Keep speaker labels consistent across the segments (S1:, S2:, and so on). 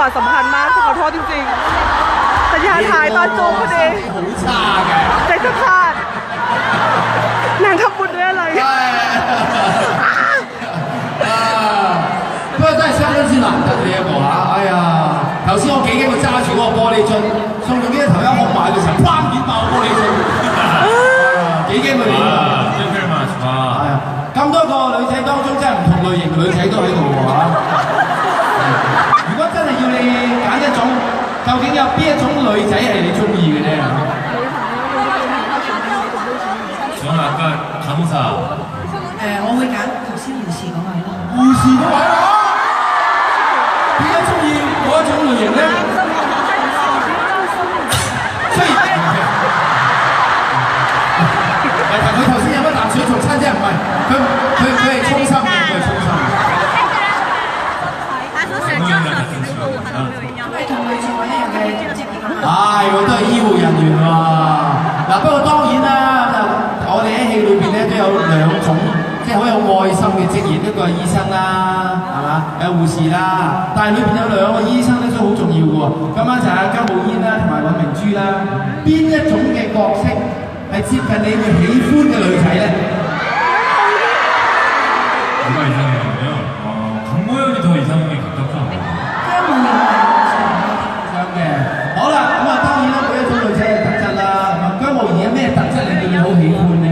S1: งหวะสำคัญมากขอโทษจริงๆแต่อย่าถ่ายตอนจูบพอดีใจจะขาดนางทำบุญด้วยอะไร
S2: 不過真係相當之難得呢一個嚇，哎呀！頭先我幾驚佢揸住嗰個玻璃樽，送咗幾頭一學埋嘅時候，砰點爆玻璃樽，幾驚佢點啊！係啊，咁多個女仔當中真係唔同類型嘅女仔都喺度喎嚇。如果真係要你揀一種，究竟有邊一種女仔係你中意嘅咧？
S3: 想下個感受。
S4: 我會揀頭先護士嗰位咯。
S2: 護士嗰位啊？點解中意嗰一種類型咧？雖然佢頭先飲一啖水做親啫，唔係佢係衷心嘅，佢係衷心嘅。
S4: 係同類似我一樣嘅職業啊。
S2: 係，我都係醫護人員喎。嗱，不過當然啦，我哋喺戲裏邊咧都有兩種。即係好有愛心嘅職業，一個係醫生啦，係嘛？有護士啦，但係裏邊有兩個醫生咧都好重要嘅喎。今晚就係金寶煙啦，同埋尹明珠啦。邊一種嘅角色係接近你會喜歡嘅女仔咧？
S3: 누가 이상형이냐면 강모현이 더 이상형에 가깝죠.
S4: 姜武耀係
S2: 咁嘅。好啦，咁啊當然啦，每一種女仔嘅特質啦。姜武賢有咩特質令到你好喜歡咧？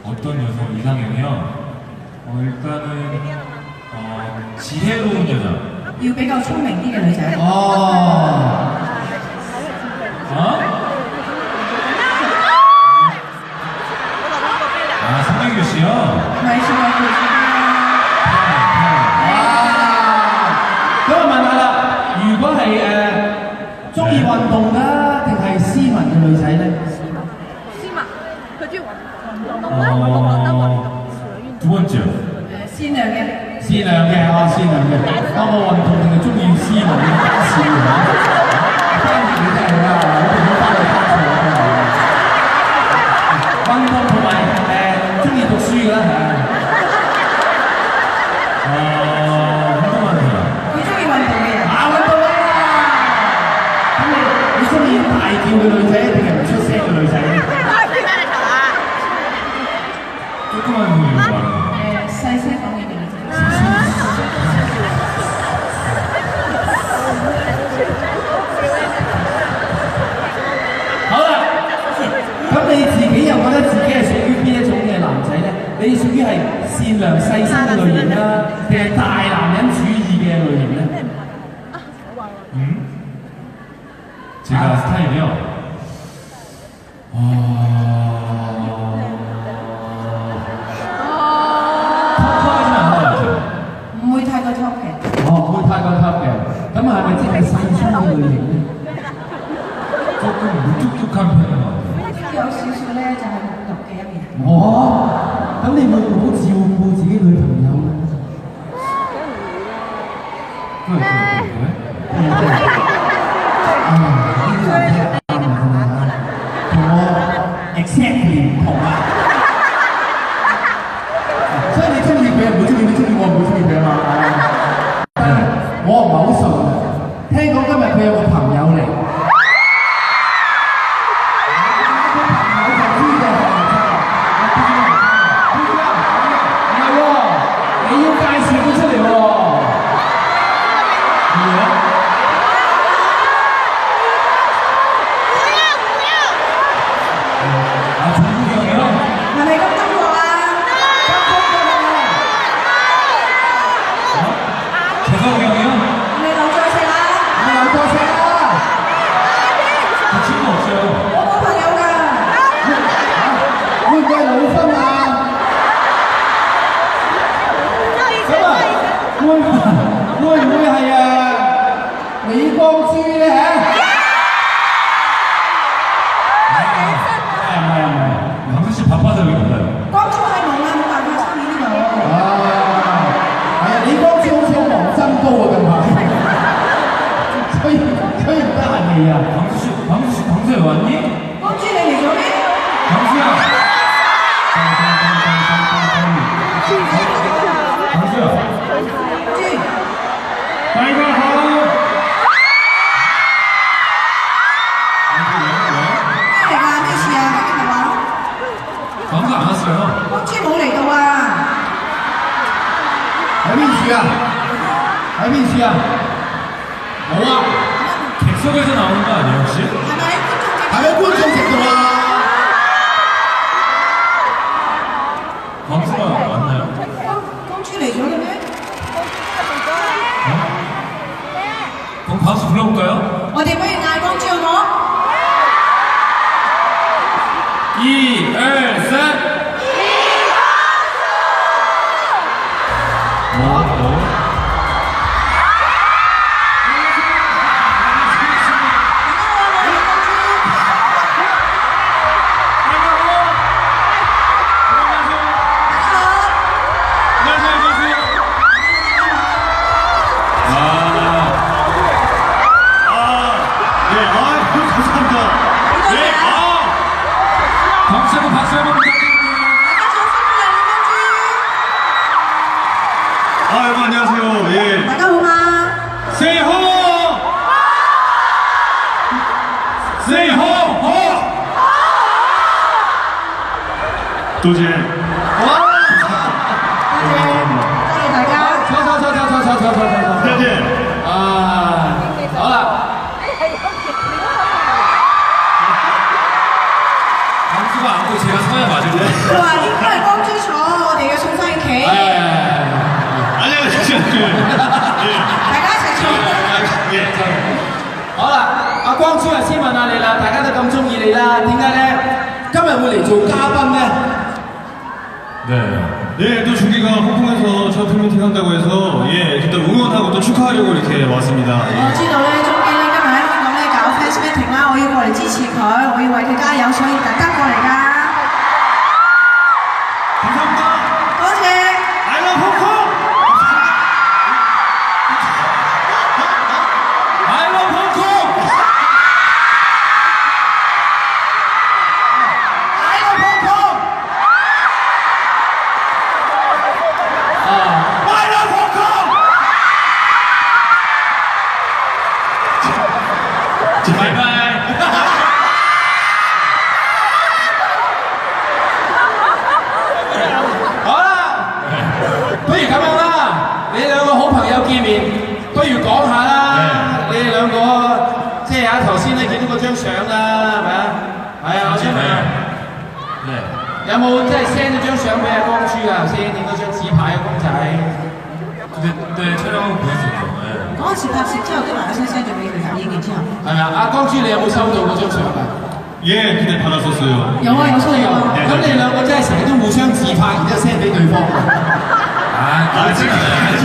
S3: 어떤 여성 이상형이요? 일단은 지혜로운 여자.
S4: 要比較聰明啲嘅女仔。
S2: 哦。
S3: 성민규 씨요?
S4: 네, 수고하셨습니다.
S2: 咁我問下啦，如果係中意運動啦，定係斯文嘅女仔咧？
S3: 두 번째요.
S4: 善良嘅。
S2: 善良嘅，善良嘅。當我運動定係中意斯文嘅搞笑嘅話，翻譯你真係啊，我哋都翻嚟翻錯嘅。運動同埋中意讀書嘅啦，
S3: 운동하는 사람.
S4: 佢中意運動嘅人。
S2: 運動啊！咁你中意大叫嘅女仔定係唔出聲嘅女仔咧？
S3: 조그만 분이 말하는
S4: 細聲講嘢嘅女仔。
S2: 好啦，咁你自己又覺得自己係屬於邊一種嘅男仔咧？你屬於係善良細心嘅類型啦，定係大男人主義嘅類型咧？
S3: 제가 스타일이요. 턱하진 않아요.
S4: 唔會太過 top 嘅。
S2: 唔會太過 top 嘅。咁係咪即係細心嘅類型咧？
S3: 조금 무뚝뚝한 편인 것 같아요.
S4: 有少少咧就係木獨嘅一面。
S2: 咁你會唔會好照顧自己女朋友咧？
S3: 왜?
S2: 同我 exactly 唔同啊！所以你中意佢唔會中意你，中意我唔會中意佢啊嘛。但係我唔係好信，聽講今日佢有個朋友嚟。
S4: 係咪咁中國啊？
S3: 大家好。
S4: 嚟㗎？咩事啊？今日話
S3: 광수 안 왔어요.
S4: 公豬冇嚟到啊！
S2: 喺邊處啊？喺邊處啊？冇啊！
S3: 객석에서 나오는 거 아니에요 혹시?
S4: 係咪觀眾席？
S2: 係咪觀眾席度啊？
S3: 광수가 왔나요?
S4: 公豬嚟咗嘅咩？
S3: 그럼 광수 불러볼까요?
S4: 我哋不如嗌公豬好冇？
S3: 2, 1, 3. 박수 한번 부탁드립니다.
S4: 大家掌聲鼓勵公豬！
S5: 여러분 안녕하세요. 예.
S4: 大家好嘛？
S3: Say ho! Say ho! ho!
S5: 또제.
S4: 多謝大家。
S2: 坐。
S5: 또제.
S2: 啊，好啦，
S3: 광수가 안고 제가 서야 맞을래?
S4: 佢話應該係公豬坐，我哋要送翻企，
S5: 안녕하세요.
S4: 大家一齊坐。
S2: 好啦，阿光珠啊，先問下你啦，大家都咁中意你啦，點解咧今日會嚟做嘉賓咧？
S3: 네.
S5: 네, 또 준기가 홍콩에서 저 팬미팅 한다고 해서 예, 일단 응원하고 또 축하하려고 이렇게 왔습니다.
S4: 我知道咧，鍾基咧今日喺香港咧搞 fans meeting 啦，我要過嚟支持佢，我要為佢加油，所以特登過嚟㗎。
S5: 감사합니다.
S4: 多謝，
S5: I love 홍콩.
S3: I love Hong Kong!
S2: I love Hong Kong！ I love Hong Kong！
S3: 拜拜。
S2: 好啦，不如咁樣啦，你兩個好朋友見面，不如講下啦，你哋兩個即係啊頭先你見到嗰張相啦，係咪啊？係啊，我想問下，
S3: 네.
S2: 有冇即係 send 咗張相俾阿光珠啊？頭先影到張紙牌嘅公仔，
S3: 네, 촬영하고 보냈었죠. 네.
S4: 嗰陣時拍攝之後，跟埋阿星 send 咗俾佢㗎，影完之後。
S2: 係咪啊？阿光珠你有冇收到嗰張相啊？
S5: 예, 근데 받았었어요.
S4: 有啊，有收到啊。
S2: 咁你兩個真係成日都互相自拍，然之後 send 俾對方。
S3: 아, 그렇지 않아요.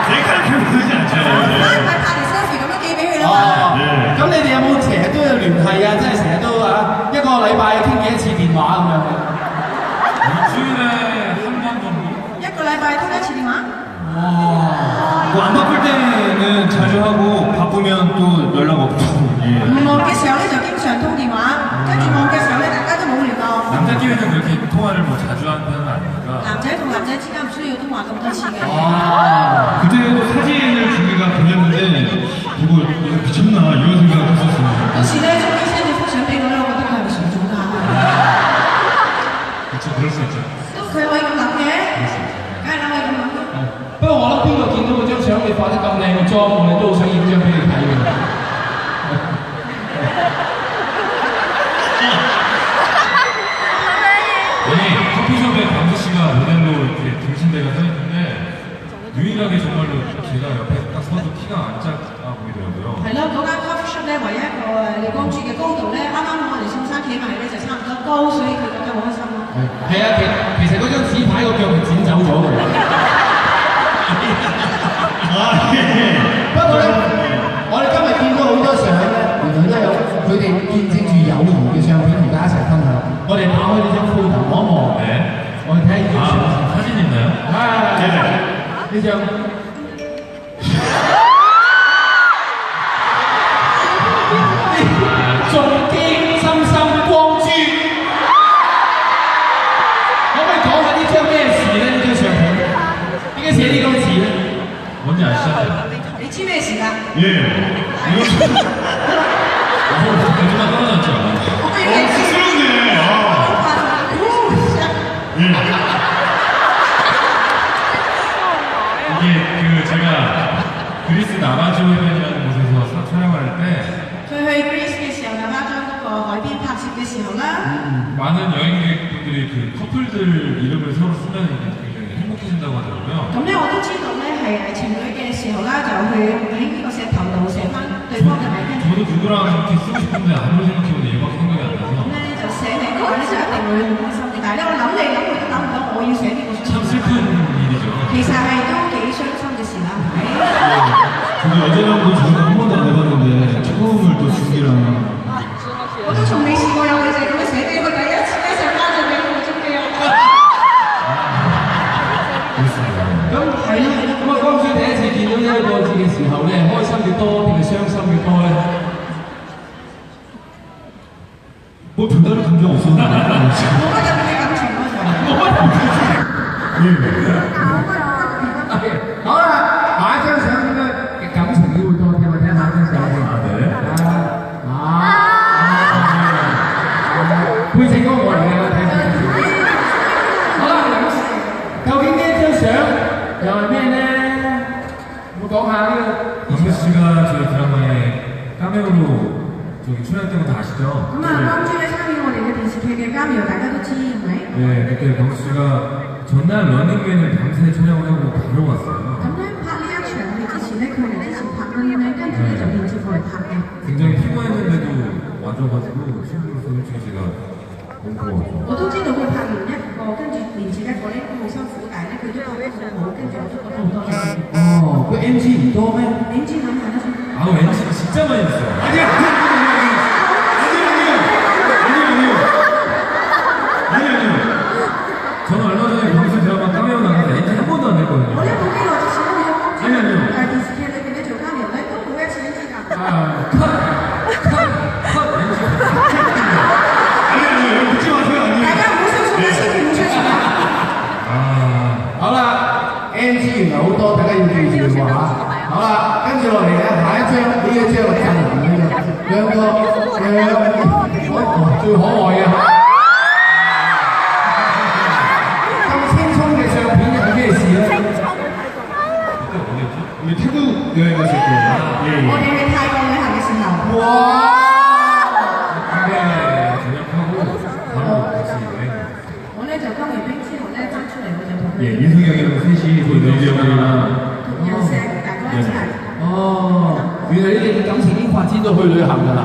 S5: 제가 그렇게 보지
S4: 唔
S5: 않죠.
S4: 係拍條 selfie 咁樣寄俾佢啦嘛。
S2: 哦，
S5: 네.
S2: 咁你哋有冇成日都有聯繫啊？即係成日都啊，一個禮拜傾幾多次電話咁樣？
S3: 일주일에 한 번 정도?
S4: 一個禮拜通一次電話。
S5: 뭐안 바쁠 때는 자주 하고 바쁘면 또 연락 없고. 예.
S4: 唔忙嘅時候咧就經常通電話，跟住忙嘅時候咧大家都冇聯絡。
S3: 남자끼리는 그렇게 통화를 뭐 자주 하는 편은 아니니까.
S4: 男仔同男仔之間唔需要通話咁多次嘅。
S5: 그때도 사진을 준기가 보냈는데 보고 이거 미쳤나 이런 생각을 했었어요.
S4: 有時咧鍾基 send 咗幅相俾我咧，我覺得佢係咪傻咗㗎？
S3: 그렇죠, 그럴 수 있죠.
S4: 都佢可以咁諗嘅，梗係啦，可以咁諗。
S2: 不過我諗邊個見到嗰張相你化得咁靚嘅妝，我哋都好想影張俾你睇嘅。
S3: 아니, 커피숍에 광수 씨가 모델로 이렇게 등신대가 서 있는데 유일하게 정말로 제가 옆에 딱 서도 키가 안 작아 보이더라고요.
S4: 係咯，嗰間 coffee shop 咧，唯一一個李光洙嘅高度咧，啱啱我哋宋生企埋咧就差唔多高，所以佢覺得好開心咯。
S2: 係啊，其實嗰張紙牌個腳係剪走咗嘅。不過咧，我哋今日見到好多相咧，原來都有佢哋見證住友誼嘅相片，同大家一齊分享。我哋打開呢張 photo 望一望，
S3: 네.
S2: 我哋睇下呢張相。
S3: 아, 사진 있나요?
S2: 呢張。重機深深光珠，可唔可以講下呢張咩事咧？呢張相片點解寫呢個
S3: 많은 여행객분들이 그 커플들 이름을 서로 쓰면 굉장히 행복해진다고 하더라고요.
S4: 咁咧我都知道咧係情侶嘅時候啦，就去喺呢個石頭度寫翻對方嘅名。
S3: 저도 누구랑 이렇게 쓰고 싶은데 아무리 생각해도 얘밖에 생각이 안 나서
S4: 咁咧就寫名嘅話咧就一定會好開心嘅。但係咧我諗嚟諗去都諗唔到我要寫邊個出
S3: 참
S4: 嚟。
S3: 슬픈 일이죠.
S4: 其實係都幾傷心嘅事啦，係咪？
S5: 근데 어제랑도 저희가 한 번도 안 해봤는데 처음을 또 준기랑
S4: 我都從未試過有女仔咁樣寫俾佢，第一次咧就交咗俾我中嘅啊！
S2: 咁係咯，咁啊，光叔第一次見到呢一個字嘅時候咧，開心嘅多定係傷心嘅多咧？
S5: 뭐 별다른 감정 없었는데
S4: 冇乜特別嘅感情嗰陣。
S2: 好啦，下一張相應該嘅感情要會多啲，我睇下一張相先。配正嗰個我嚟嘅，我睇下先。好啦，究竟呢一張相又係咩咧？我講下呢個。
S3: 광수 씨가 저희 드라마에 카메오로 저기 출연했던 거 다 아시죠?
S4: 咁啊，光洙咧參與我哋嘅電視劇嘅加苗，大家都知係咪？
S3: 네, 그때 광수 씨가 전날 러닝맨을 밤새 촬영을 하고 바로 왔어요.
S4: 咁咧拍呢一場戲之前咧，佢嚟之前拍緊咧，跟住咧就連接過嚟拍嘅。
S3: 굉장히 피곤했는데도 와줘가지고 친구로서 솔직히 제가 너무 고마웠죠.
S4: 我都知道佢拍完一個，跟住連接一個咧都好辛苦，但係咧佢都拍得好好，跟住我都覺得好多謝。
S2: 哦，佢 NG 唔多咩？
S4: 點知諗下咧？
S3: 아, NG가 진짜 많이 했어요.
S5: 아니요.
S3: 저는 얼마 전에 광수 드라마 카메오 나가서 NG 한 번도 안
S4: 我
S3: 했거든요.
S4: 呢冇幾耐之前咧去咗光洙，
S3: 아니요.
S4: 但係電視劇裏邊咧做加苗咧都冇一次呢啲㗎。
S3: 컷 NG.
S5: 아니요. 웃지 마세요.
S4: 大
S5: 아니요.
S4: 家唔好相信，千祈唔好相信啊！
S2: 好啦 ，NG 原來好多，大家要記住喎嚇。好啦，跟住落嚟咧，下一張呢一張我讚人呢個兩個最可愛嘅。咁青葱嘅相片係咩事咧？
S5: 우리 태국 여행 갔을 때. 예,
S4: 我
S5: 예.
S4: 哋去泰國旅行嘅時候，
S2: 哇！
S3: 근데 전역하고 바로 같이 여행.
S4: 我咧就當完兵之後咧翻出嚟，我就同
S5: 예,
S4: 佢
S5: 인숙이 형이랑 셋이 그 레이디 형이랑
S4: 同人石大家一齊。
S2: 哦，原來你哋嘅感情已經發展到去旅行㗎啦。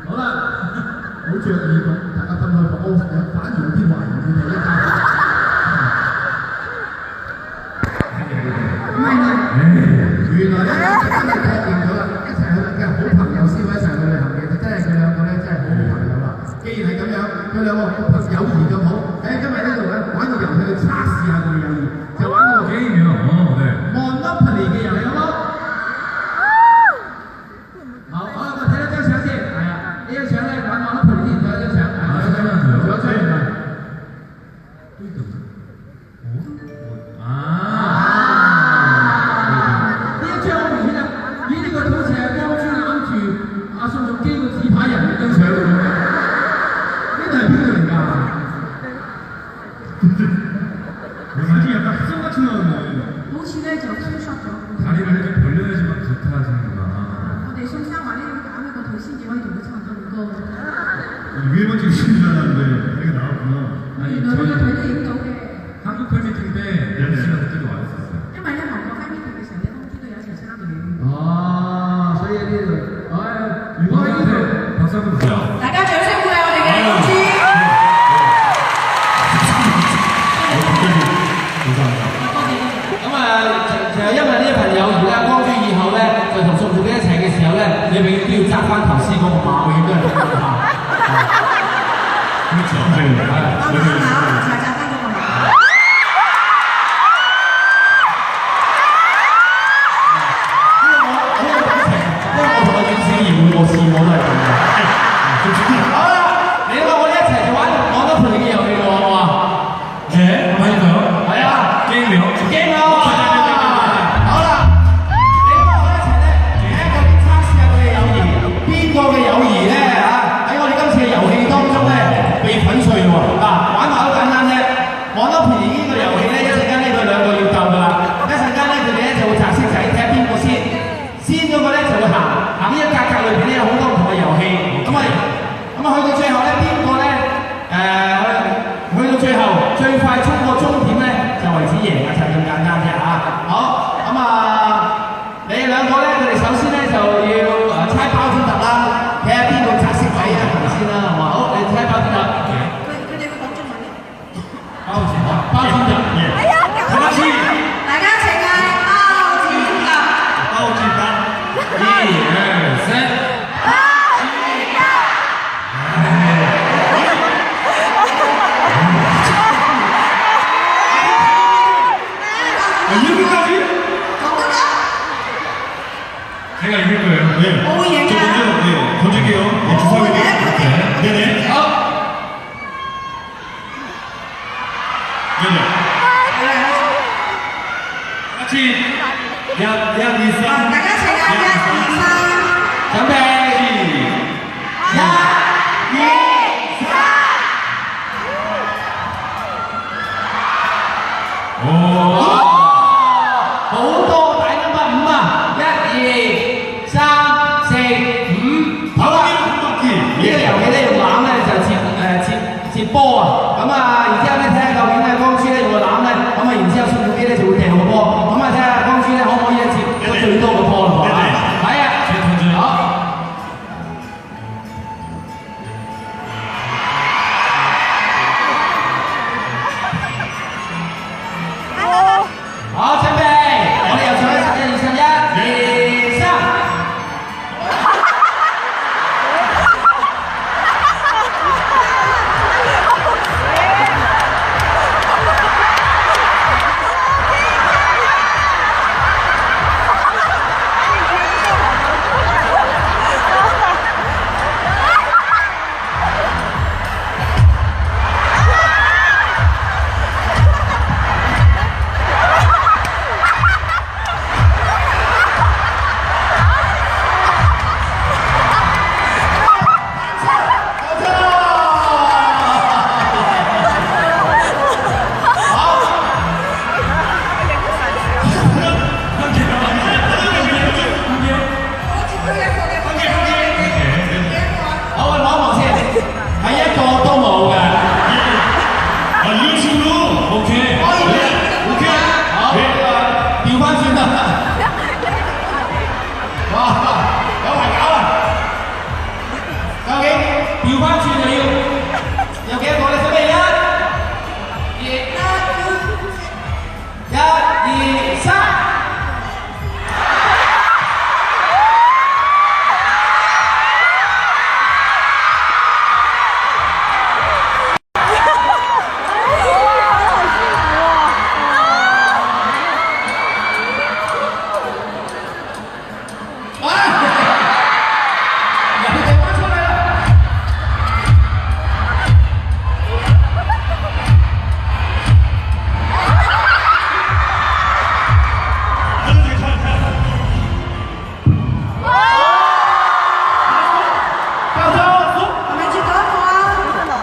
S2: 好啦，好着意咁，大家分開房屋，反而有啲懷疑佢哋一家。
S4: 唔係唔係。
S2: 原來咧真係確認咗啦，一齊去嘅好朋友先會一齊去旅行嘅，真係佢兩個咧真係好朋友啦。既然係咁樣，佢兩個友誼咁好，今日呢度咧玩個遊戲去測試下佢嘅友誼，就玩個
S3: 게임이요. 네.
S2: Monopoly 嘅遊戲好冇？好，我睇一張相先，係啊，呢張相咧玩 Monopoly 之前仲有一張相，仲有張唔係？ 呢一張好明顯啊！咦，呢個好似係光洙攬住阿宋仲基個紙牌人嗰張相嚟嘅，呢度係邊度嚟㗎？
S5: 사진 약간 합성 같이 나오는
S4: 好似咧就消失咗。
S3: 다리를 이렇게 벌려야지만 좋다 하시는구나.
S4: 我哋宋生話呢要減一個腿先至可以同佢差唔多咁高。
S5: 위에만 찍으신 줄 알았는데 다리가 나왔구나.
S4: 原
S3: 아니
S4: 來佢個腿
S3: 저희
S4: 都影到嘅。
S3: 한국 팬미팅 때 씨가 그때도 와있었어요.
S4: 因為咧韓國 fan meeting 嘅時候咧，公司都有一齊參與。
S2: 哦，所以呢度，如果呢度，
S3: 박수 한번 주세요.
S4: 大家掌聲鼓勵我哋嘅公司。
S2: 咁啊，就因為呢份友誼咧，光洙以後咧，就同宋仲基一齊嘅時候咧，你永遠都要紮翻頭先嗰個馬，永遠都係咁樣嚇。
S3: 그렇죠.
S4: 啱啱好，就係扎翻嗰個馬。 好啦，你我哋一齊就玩Monopoly嘅遊戲喎，好嘛？
S3: 네, 한번 해볼까요?
S2: 係啊
S3: 게임이요?
S2: ，game 啊！好啦，你我一齊咧，第一個測試下佢嘅友誼，邊個嘅友誼咧嚇？喺我哋今次嘅遊戲當中咧，
S5: 係啦，一次，一二三，
S4: 大家一齊嗌1、2、3，
S2: 準備，1、2、
S5: 哦，
S2: 好多大 number 5啊！1、2、3、4、5，好啦，呢個遊戲咧用籃咧就切波啊！咁啊，然之後咧睇下究竟咧光洙咧用個籃咧，咁啊然之後宋仲基咧就會掟個波，咁啊睇下光洙咧可唔可以咧接到最多個波咯喎！係啊，好。好，準備，我哋又唱一次，1、2、3。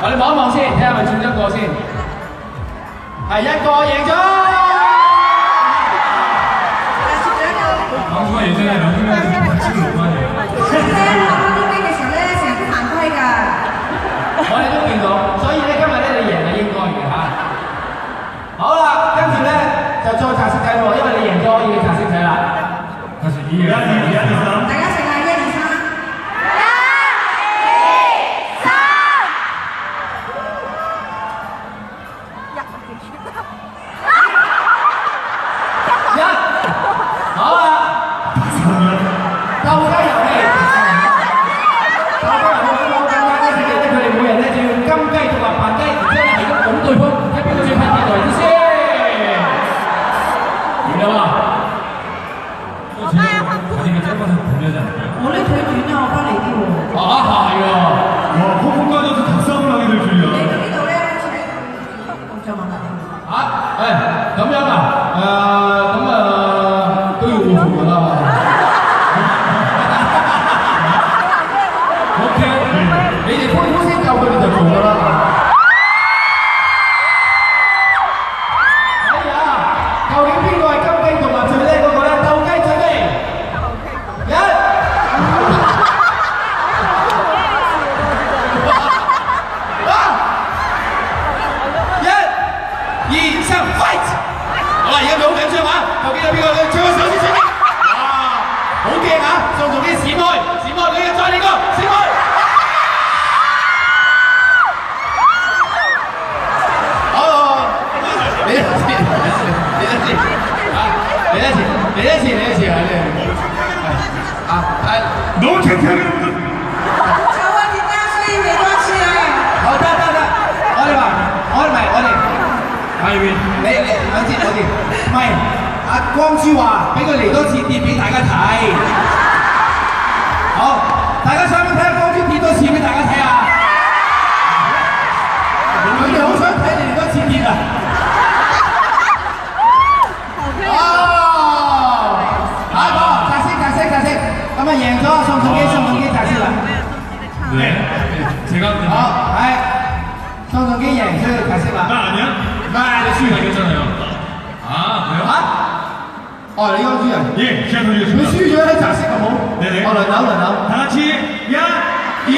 S2: 我哋望一望先，睇下係咪中一個先。係一個贏咗。
S3: 광수가 예전에 런닝맨에서 벌칙을 못 받아요.
S2: 我哋都見到，所以咧今日咧你贏係應該嘅嚇。好啦，跟住咧就再擲色仔喎，因為你贏咗可以擲色仔啦。
S3: 다시 2, 1, 2, 3.
S4: 大家一齊嗌1、2、3。
S2: 好啦，鬥雞遊戲，鬥雞遊戲好簡單咧，佢哋每人咧就要金雞獨立白雞，然之後咧係咁拱對方，睇邊個最快跌落嚟先。完啦嘛？
S3: 다리가 짧아서 불리하지 않을까요?
S4: 我呢腿短啊，我幫你啲喎。
S2: 啊係喎，
S5: 와, 폭풍 가져서 닭싸움을 하게 될
S4: 你
S5: 줄이야.
S4: 呢度咧好似我再問下你。
S2: 啊誒咁樣啊咁都要互負㗎啦。OK， 你哋歡呼先夠佢哋就做㗎啦。 究竟邊個係金雞獨立最叻嗰個咧？鬥雞準備，1、2、3 fight！ 好啦，而家佢好緊張啊！究竟有邊個唱個手先出嚟？哇，好驚啊！仲啲閃開，佢再嚟個閃開！好，你一次啊！
S5: 너무 창피하게.
S4: 求啊，點解需要幾多次啊？
S2: 好得，我哋係邊？你兩次，唔係阿光洙話俾佢嚟多次跌俾大家睇。好，大家想唔想睇下光洙跌多次俾大家睇啊？佢哋好想睇你嚟多次跌啊！ 송중기贏，需要解釋啦。
S5: 나 아니야?
S2: 唔係，你輸咗。
S3: 알겠잖아요. 아, 그래요?
S2: 哦，你嗰個輸人。
S5: 예, 제가
S2: 你
S5: 돌리겠습니다.
S2: 輸咗咧，解釋好冇？
S5: 네네.
S2: 我輪流。
S5: 다 같이 야,
S1: 呀，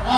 S2: 哦。